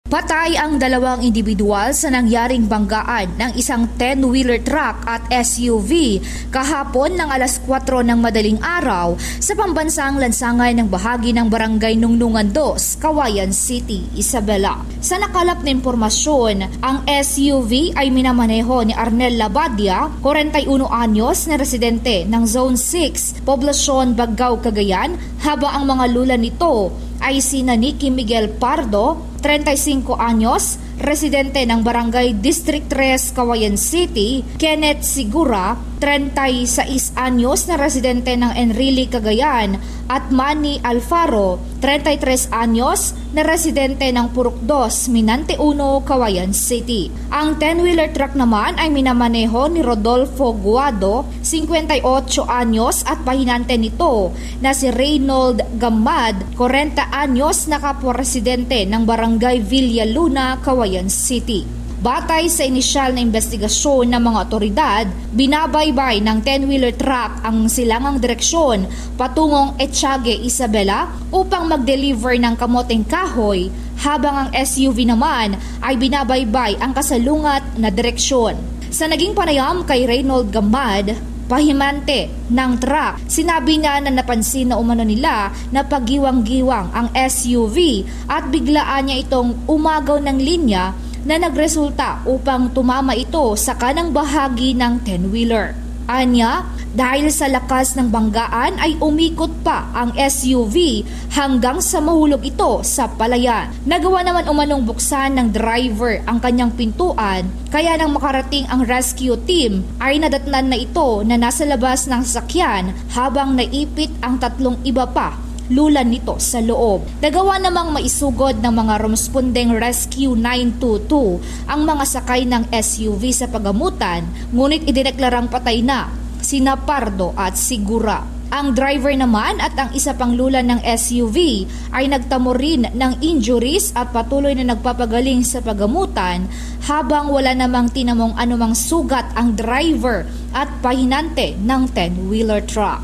Patay ang dalawang individual sa nangyaring banggaan ng isang 10-wheeler truck at SUV kahapon ng alas 4 ng madaling araw sa pambansang lansangan ng bahagi ng barangay Nungnungan 2, Cauayan City, Isabela. Sa nakalap na impormasyon, ang SUV ay minamaneho ni Arnel Labadia, 41 anyos na residente ng Zone 6, Poblasyon Baggao, Cagayan, habang ang mga lula nito ay sina Nicky Miguel Pardo, 35 anyos, residente ng Barangay District 3, Cauayan City, Kenneth Sigura, 36 anyos na residente ng Enrile, Cagayan, at Manny Alfaro, 33 anyos na residente ng Purok 2, Minante 1, Cauayan City. Ang 10-wheeler truck naman ay minamaneho ni Rodolfo Guado, 58 anyos at pahinante nito na si Reynold Gamad, 40 anyos na kapwa-residente ng Barangay Villa Luna, Cauayan City. Batay sa inisyal na investigasyon ng mga otoridad, binabaybay ng 10-wheeler truck ang silangang direksyon patungong Etiague, Isabela upang mag-deliver ng kamoteng kahoy, habang ang SUV naman ay binabaybay ang kasalungat na direksyon. Sa naging panayam kay Reynold Gamad, pahimante ng truck, sinabi niya na napansin na umano nila na paggiwang-giwang ang SUV at biglaan niya itong umagaw ng linya na nagresulta upang tumama ito sa kanang bahagi ng 10-wheeler. Anya, dahil sa lakas ng banggaan ay umikot pa ang SUV hanggang sa mahulog ito sa palayan. Nagawa naman umanong buksan ng driver ang kanyang pintuan, kaya nang makarating ang rescue team ay nadatnan na ito na nasa labas ng sasakyan habang naipit ang tatlong iba pa lula nito sa loob. Nagawa namang maisugod ng mga responding Rescue 922 ang mga sakay ng SUV sa pagamutan, ngunit idineklarang patay na sina Pardo at Sigura. Ang driver naman at ang isa pang lula ng SUV ay nagtamo rin ng injuries at patuloy na nagpapagaling sa pagamutan, habang wala namang tinamong anumang sugat ang driver at pahinante ng 10-wheeler truck.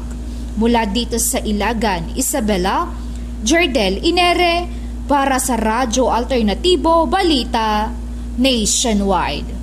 Mula dito sa Ilagan, Isabela, Jerdel Inere para sa Radyo Alternatibo Balita Nationwide.